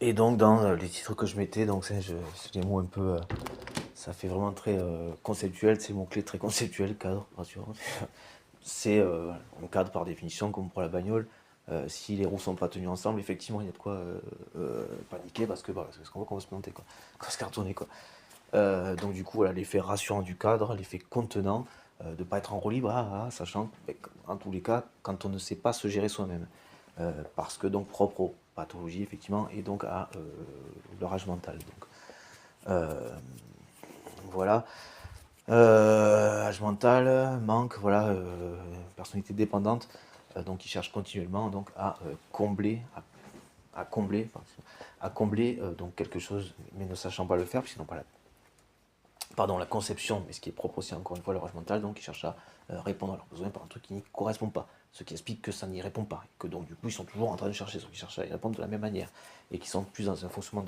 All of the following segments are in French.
Et donc dans les titres que je mettais, donc c'est des mots un peu, ça fait vraiment très conceptuel, c'est mots-clés très conceptuels, cadre, rassurant. C'est un cadre par définition, comme pour la bagnole. Si les roues sont pas tenues ensemble, effectivement, il y a de quoi paniquer parce que bah, c'est ce qu'on voit qu'on va se planter, quoi, qu'on va se cartonner, quoi. Donc du coup, voilà, l'effet rassurant du cadre, l'effet contenant, de ne pas être en roue libre, sachant que, en tous les cas, quand on ne sait pas se gérer soi-même, parce que donc propre aux pathologies, effectivement, et donc à le rage mental. Donc, euh, voilà. Âge mental, manque, voilà, personnalité dépendante, donc il cherche continuellement donc à combler, donc quelque chose, mais ne sachant pas le faire, puisqu'ils n'ont pas la conception, mais ce qui est propre aussi encore une fois le rage mental, donc ils cherchent à répondre à leurs besoins par un truc qui n'y correspond pas, ce qui explique que ça n'y répond pas, et que donc du coup ils sont toujours en train de chercher, ils cherchent à y répondre de la même manière, et qui sont plus dans un fonctionnement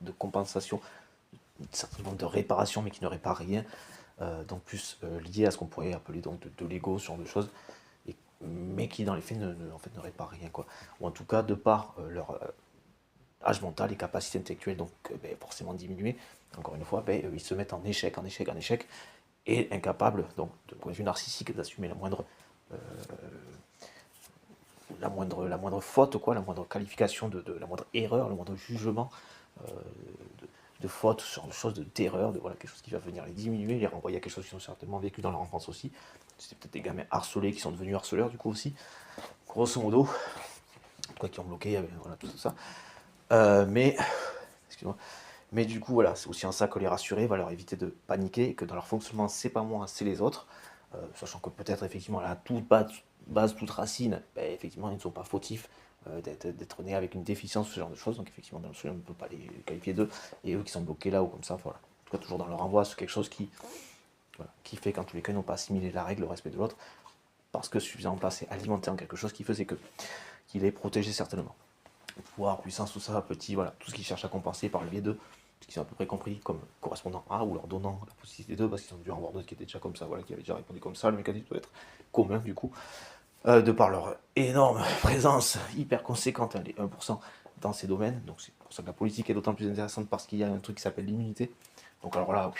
de compensation, certainement de réparation, mais qui ne répare rien, donc plus lié à ce qu'on pourrait appeler donc de l'ego, ce genre de choses, mais qui dans les faits en fait, ne répare rien, quoi. Ou en tout cas, de par leur âge mental et capacités intellectuelles, donc forcément diminuées, encore une fois, ils se mettent en échec, en échec, en échec, et incapables, donc de point de vue narcissique, d'assumer euh, la moindre faute, quoi, la moindre qualification de la moindre erreur, le moindre jugement euh, de faute, ce genre de choses, de terreur, de voilà, quelque chose qui va venir les diminuer, les renvoyer à quelque chose qu'ils ont certainement vécu dans leur enfance aussi. C'était peut-être des gamins harcelés qui sont devenus harceleurs du coup aussi, grosso modo, quoi, qui ont bloqué, voilà, tout ça. Mais, excuse-moi, mais du coup, voilà, c'est aussi en ça que les rassurer va leur éviter de paniquer et que dans leur fonctionnement, c'est pas moi, c'est les autres. Sachant que peut-être, effectivement, à la toute base, toute racine, effectivement, ils ne sont pas fautifs d'être nés avec une déficience, ce genre de choses. Donc, effectivement, dans le sujet, on ne peut pas les qualifier d'eux. Et eux qui sont bloqués là ou comme ça, voilà. En tout cas, toujours dans leur envoi, c'est quelque chose voilà, qui fait qu'en tous les cas, ils n'ont pas assimilé la règle, le respect de l'autre, parce que suffisamment placé, alimenté en quelque chose qui faisait que, qu'il est protégé certainement. Pouvoir, puissance, tout ça, petit, voilà, tout ce qu'ils cherchent à compenser par le biais d'eux, ce qu'ils ont à peu près compris comme correspondant à ou leur donnant la possibilité d'eux, parce qu'ils ont dû en voir d'autres qui étaient déjà comme ça, voilà, qui avaient déjà répondu comme ça, le mécanisme doit être commun du coup, de par leur énorme présence hyper conséquente, hein, les 1% dans ces domaines, donc c'est pour ça que la politique est d'autant plus intéressante parce qu'il y a un truc qui s'appelle l'immunité, donc alors là,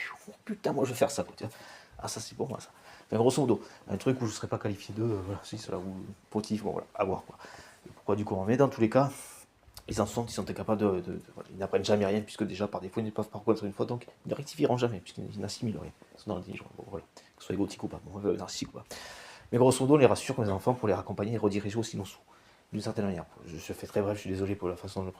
putain, moi je vais faire ça, quoi, tiens. Ah ça c'est pour moi ça. Enfin, grosso modo, un truc où je ne serais pas qualifié de, voilà, si, cela, ou potif, bon voilà, à voir quoi. Et pourquoi du coup, mais dans tous les cas, ils sont incapables voilà, ils n'apprennent jamais rien, puisque déjà par défaut ils ne peuvent pas reconnaître une fois, donc ils ne rectifieront jamais, puisqu'ils n'assimilent rien. Ils sont dans l'intelligence, bon, voilà. Que ce soit égotique ou pas, bon, narcissique ou pas. Mais grosso modo, on les rassure comme les enfants pour les raccompagner et rediriger aussi nos sous, d'une certaine manière. Je fais très bref, je suis désolé pour la façon de le présenter.